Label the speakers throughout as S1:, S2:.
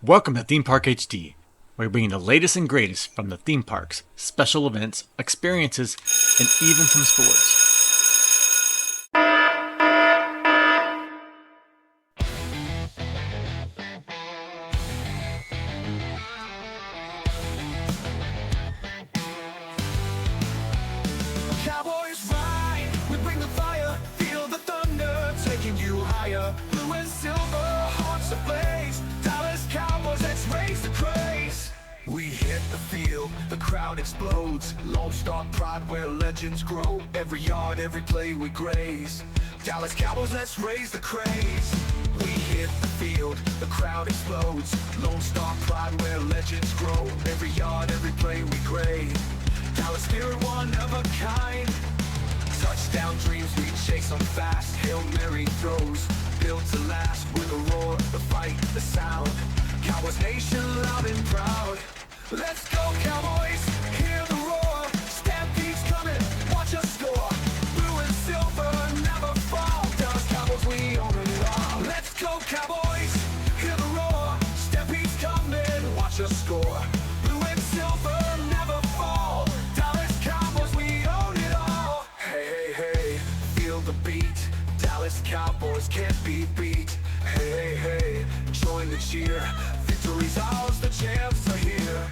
S1: Welcome to Theme Park HD. We're bringing the latest and greatest from the theme parks, special events, experiences, and even some sports.
S2: Cowboys ride, we bring the fire, feel the thunder, taking you higher. Blue and silver, hearts ablaze. Dallas Cowboys, let's raise the craze. We hit the field, the crowd explodes. Lone Star pride where legends grow. Every yard, every play we graze. Dallas Cowboys, let's raise the craze. We hit the field, the crowd explodes. Lone Star pride where legends grow. Every yard, every play we graze. Dallas spirit, one of a kind. Touchdown dreams, we chase them fast. Hail Mary throws, built to last. With a roar, the fight, the sound. Cowboys nation loud and proud. Let's go Cowboys, hear the roar. Stampede's coming, watch us score. Blue and silver never fall. Dallas Cowboys, we own it all. Let's go Cowboys, hear the roar. Stampede's coming, watch us score. Blue and silver never fall. Dallas Cowboys, we own it all. Hey, hey, hey, feel the beat. Dallas Cowboys can't be beat. Hey, hey, hey, join the cheer. Victory's ours, the champs are here.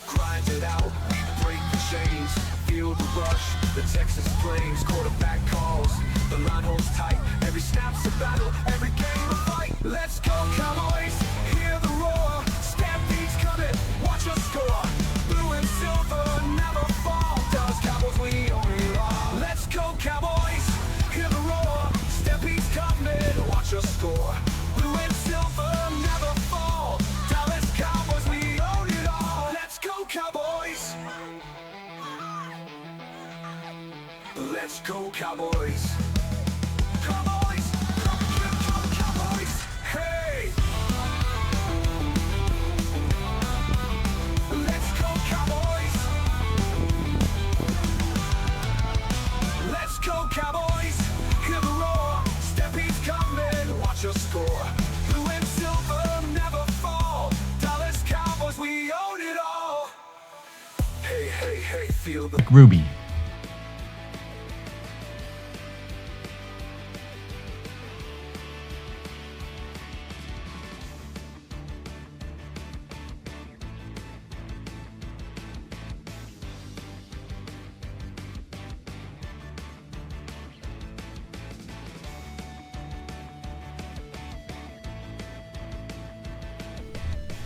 S2: Grind it out, we break the chains. Feel the rush, the Texas Flames. Quarterback calls, the line holds tight. Every snap's a battle, every game a fight. Let's go Cowboys, hear the roar. Stampede's coming, watch us score. Blue and silver never fall. Dallas Cowboys, we own it all. Let's go Cowboys, hear the roar. Stampede's coming, watch us score. Blue and silver never fall. Dallas Cowboys, we own it all. Let's go Cowboys. Let's go Cowboys. Cowboys, come Cowboys. Hey. Let's go Cowboys. Let's go Cowboys. Hear the roar. Stampede's coming, watch us score. Blue and silver never fall. Dallas Cowboys, we own it all. Hey, hey, hey, feel the
S1: Ruby.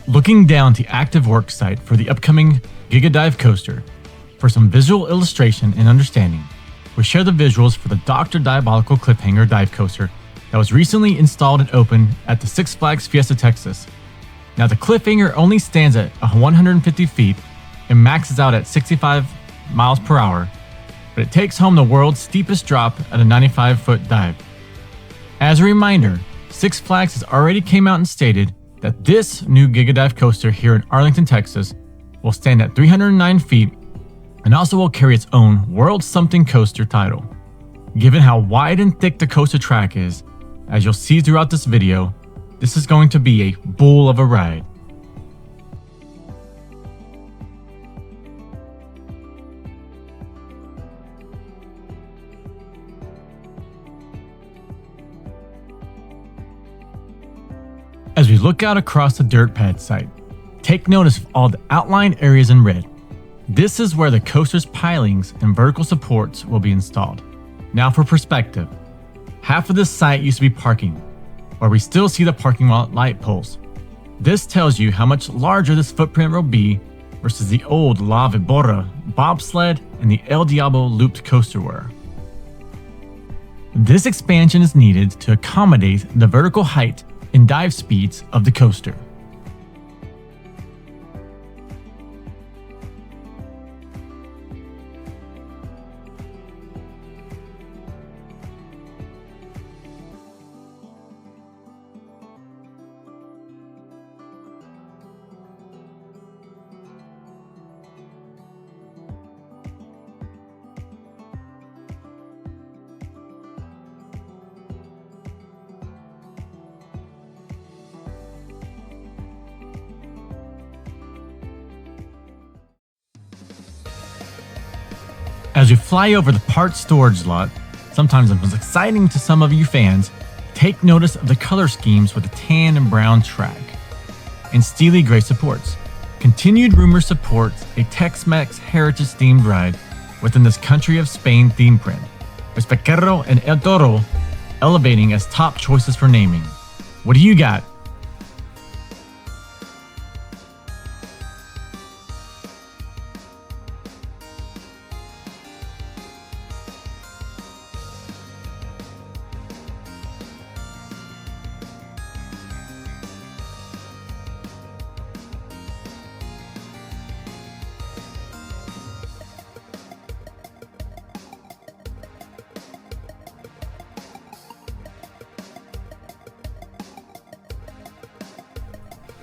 S1: Looking down the active work site for the upcoming Giga Dive coaster, for some visual illustration and understanding, we share the visuals for the Dr. Diabolical Cliffhanger dive coaster that was recently installed and opened at the Six Flags Fiesta Texas. Now the Cliffhanger only stands at 150 feet and maxes out at 65 miles per hour, but it takes home the world's steepest drop at a 95-foot dive. As a reminder, Six Flags has already came out and stated that this new Giga Dive coaster here in Arlington, Texas will stand at 309 feet and also will carry its own World Something Coaster title. Given how wide and thick the coaster track is, as you'll see throughout this video, this is going to be a bull of a ride. As we look out across the dirt pad site, take notice of all the outlined areas in red. This is where the coaster's pilings and vertical supports will be installed. Now for perspective, half of this site used to be parking, where we still see the parking lot light poles. This tells you how much larger this footprint will be versus the old La Vibora bobsled and the El Diablo looped coaster were. This expansion is needed to accommodate the vertical height and dive speeds of the coaster. As we fly over the parts storage lot, sometimes the most exciting to some of you fans, take notice of the color schemes with the tan and brown track and steely gray supports. Continued rumor supports a Tex-Mex heritage themed ride within this country of Spain theme print, with Pequero and El Toro elevating as top choices for naming. What do you got?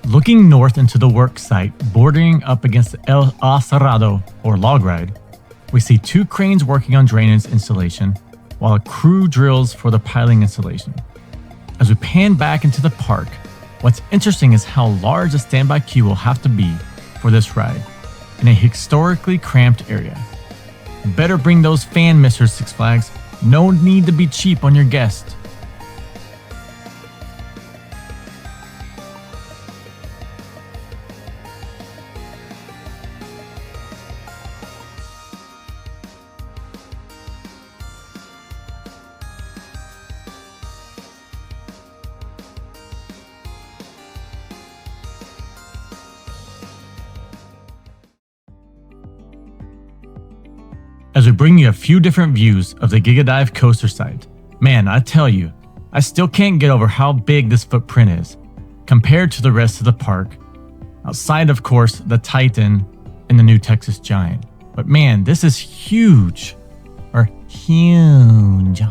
S1: Looking north into the work site, bordering up against the El Aserrado, or log ride, we see two cranes working on drainage installation, while a crew drills for the piling installation. As we pan back into the park, what's interesting is how large the standby queue will have to be for this ride, in a historically cramped area. Better bring those fan misters, Six Flags. No need to be cheap on your guests. As we bring you a few different views of the Giga Dive coaster site, man, I tell you, I still can't get over how big this footprint is compared to the rest of the park, outside of course the Titan and the new Texas Giant. But man, this is huge, or huge.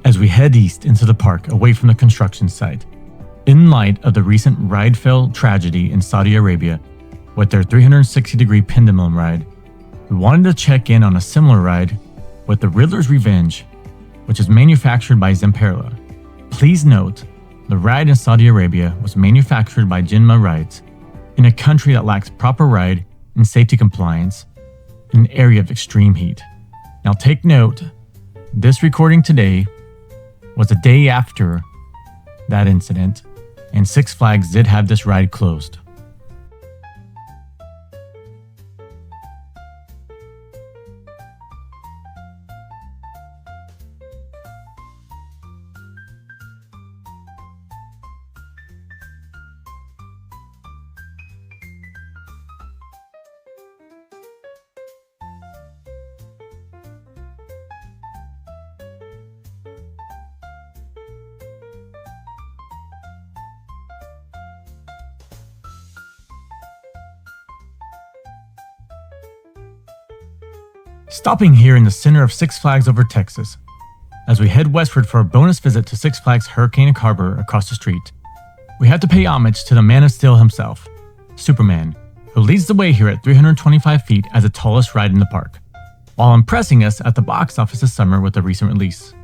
S1: As we head east into the park away from the construction site, in light of the recent ride fail tragedy in Saudi Arabia with their 360-degree pendulum ride, we wanted to check in on a similar ride with the Riddler's Revenge, which is manufactured by Zamperla. Please note, the ride in Saudi Arabia was manufactured by Jinma Rides, in a country that lacks proper ride and safety compliance in an area of extreme heat. Now take note, this recording today was the day after that incident, and Six Flags did have this ride closed. Stopping here in the center of Six Flags Over Texas, as we head westward for a bonus visit to Six Flags Hurricane Harbor across the street, we have to pay homage to the Man of Steel himself, Superman, who leads the way here at 325 feet as the tallest ride in the park, while impressing us at the box office this summer with a recent release.